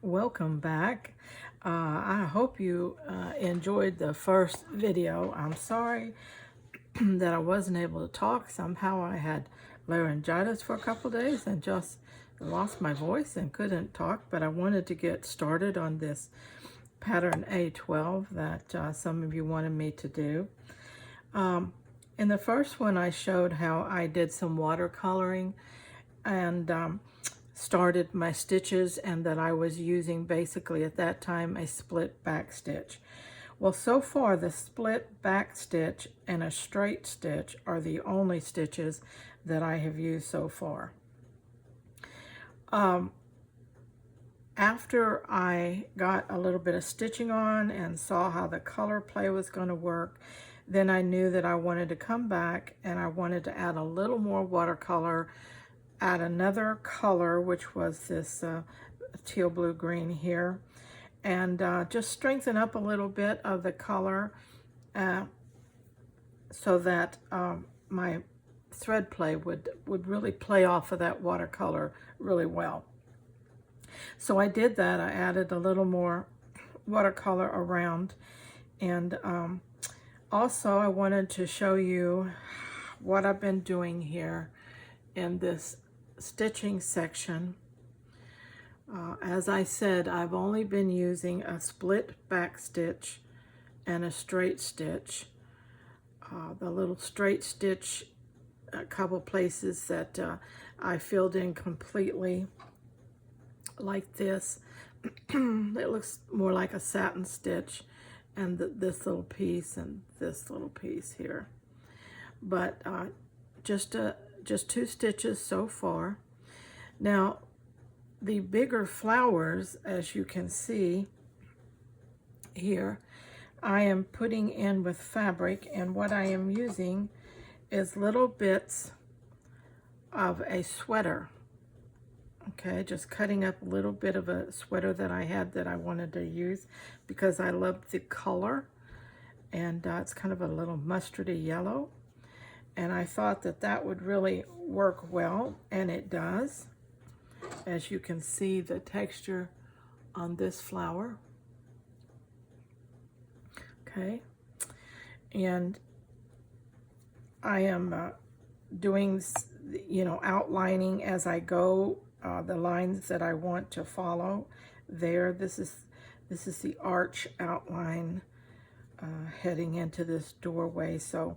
Welcome back. I hope you enjoyed the first video. I'm sorry that I wasn't able to talk. Somehow I had laryngitis for a couple days and just lost my voice and couldn't talk, but I wanted to get started on this pattern A12 that some of you wanted me to do. In the first one, I showed how I did some watercoloring and started my stitches, and that I was using basically at that time a split back stitch. Well, so far the split back stitch and a straight stitch are the only stitches that I have used so far. After I got a little bit of stitching on and saw how the color play was going to work, then I knew that I wanted to come back and I wanted to add a little more watercolor, add another color, which was this teal blue green here, and just strengthen up a little bit of the color so that my thread play would really play off of that watercolor really well. So I did that. I added a little more watercolor around, and also I wanted to show you what I've been doing here in this stitching section. As I said, I've only been using a split back stitch and a straight stitch. The little straight stitch, a couple places that I filled in completely like this. It looks more like a satin stitch, and this little piece and this little piece here. But just two stitches so far. Now, the bigger flowers, as you can see here, I am putting in with fabric, and what I am using is little bits of a sweater. Okay, just cutting up a little bit of a sweater that I had that I wanted to use because I love the color, and it's kind of a little mustardy yellow. And I thought that that would really work well, and it does. As you can see, the texture on this flower. Okay. And I am doing, outlining as I go, the lines that I want to follow there. This is the arch outline heading into this doorway. So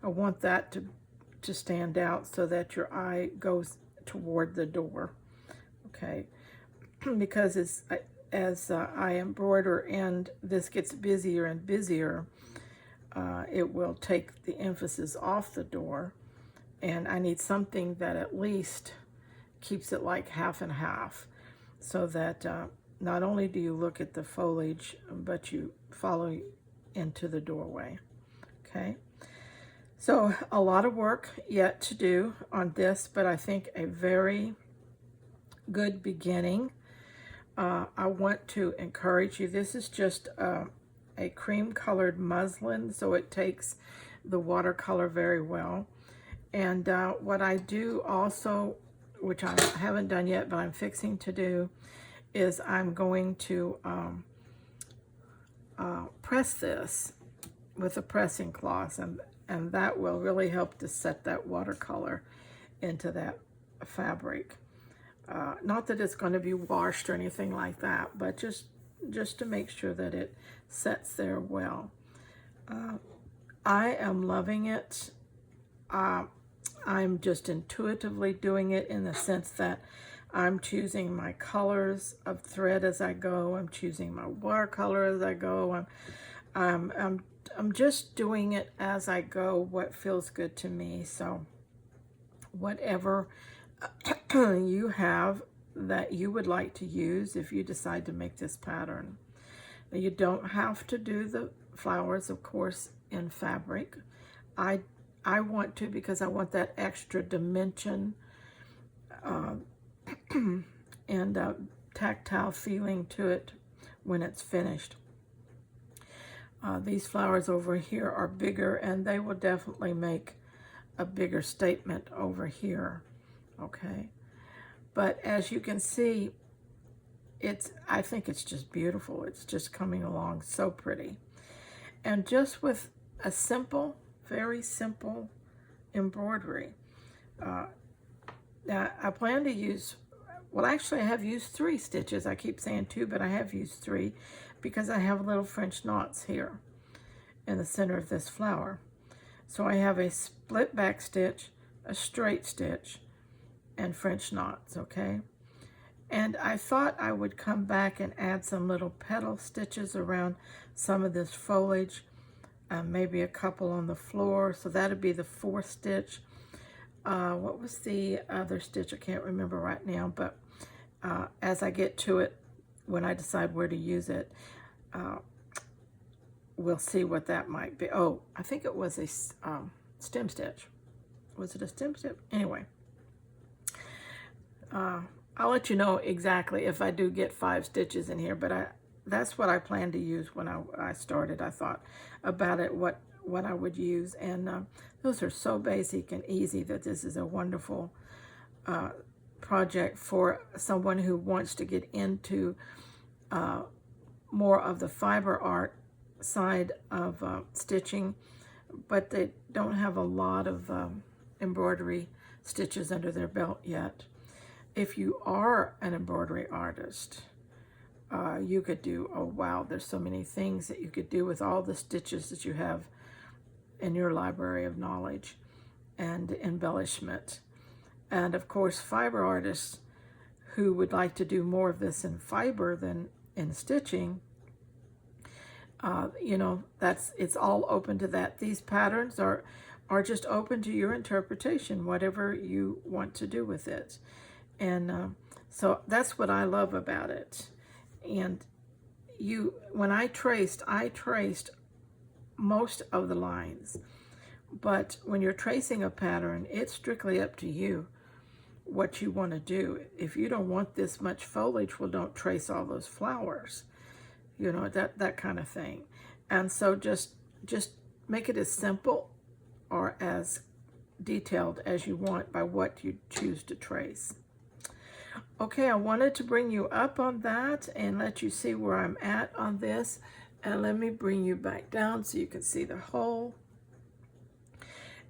I want that to stand out so that your eye goes toward the door, okay? Because as I embroider and this gets busier and busier, it will take the emphasis off the door, and I need something that at least keeps it like half and half, so that not only do you look at the foliage, but you follow into the doorway, okay? So a lot of work yet to do on this, but I think a very good beginning. I want to encourage you. This is just a cream colored muslin, so it takes the watercolor very well. And what I do also, which I haven't done yet, but I'm fixing to do, is I'm going to press this with a pressing cloth, and that will really help to set that watercolor into that fabric. Not that it's going to be washed or anything like that, but just to make sure that it sets there well. I am loving it. I'm just intuitively doing it in the sense that I'm choosing my colors of thread as I go. I'm choosing my watercolor as I go. I'm just doing it as I go, what feels good to me. So whatever you have that you would like to use if you decide to make this pattern. You don't have to do the flowers, of course, in fabric. I want to, because I want that extra dimension and tactile feeling to it when it's finished. These flowers over here are bigger, and they will definitely make a bigger statement over here, okay? But as you can see, I think it's just beautiful. It's just coming along so pretty. And just with a simple, very simple embroidery. Now I plan to use, well, actually I have used 3 stitches. I keep saying 2, but I have used 3 because I have little French knots here in the center of this flower. So I have a split back stitch, a straight stitch, and French knots, okay? And I thought I would come back and add some little petal stitches around some of this foliage, maybe a couple on the floor. So that'd be the 4th stitch. What was the other stitch? I can't remember right now, but as I get to it, when I decide where to use it, we'll see what that might be. Oh, I think it was a stem stitch. Was it a stem stitch? Anyway, I'll let you know exactly if I do get 5 stitches in here, but that's what I planned to use when I started. I thought about it, what I would use, and those are so basic and easy that this is a wonderful project for someone who wants to get into more of the fiber art side of stitching, but they don't have a lot of embroidery stitches under their belt yet. If you are an embroidery artist, you could do, oh wow, there's so many things that you could do with all the stitches that you have in your library of knowledge and embellishment. And of course, fiber artists who would like to do more of this in fiber than in stitching, you know, it's all open to that. These patterns are just open to your interpretation, whatever you want to do with it. And so that's what I love about it. And when I traced most of the lines. But when you're tracing a pattern, it's strictly up to you what you want to do. If you don't want this much foliage, well, don't trace all those flowers. You know, that kind of thing. And so just make it as simple or as detailed as you want by what you choose to trace. Okay, I wanted to bring you up on that and let you see where I'm at on this. And let me bring you back down so you can see the whole.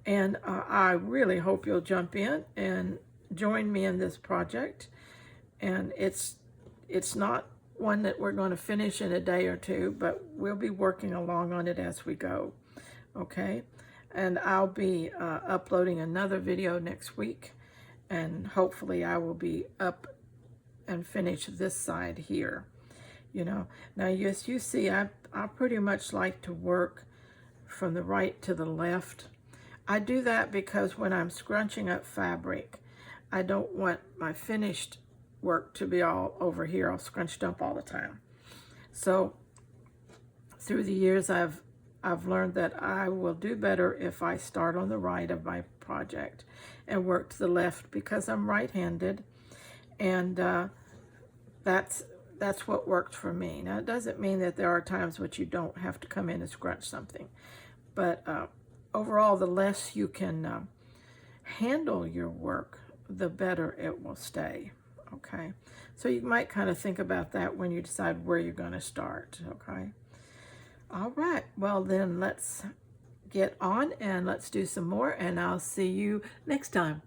And I really hope you'll jump in and join me in this project. And it's not one that we're going to finish in a day or two, but we'll be working along on it as we go. Okay? And I'll be uploading another video next week. And hopefully I will be up and finish this side here. You know, now yes, you see, I pretty much like to work from the right to the left. I do that because when I'm scrunching up fabric, I don't want my finished work to be all over here, all scrunched up all the time. So through the years, I've learned that I will do better if I start on the right of my project and work to the left because I'm right-handed, and that's what worked for me. Now, it doesn't mean that there are times which you don't have to come in and scrunch something, but overall, the less you can handle your work, the better it will stay, okay? So you might kind of think about that when you decide where you're going to start, okay? All right, well then let's get on and let's do some more, and I'll see you next time.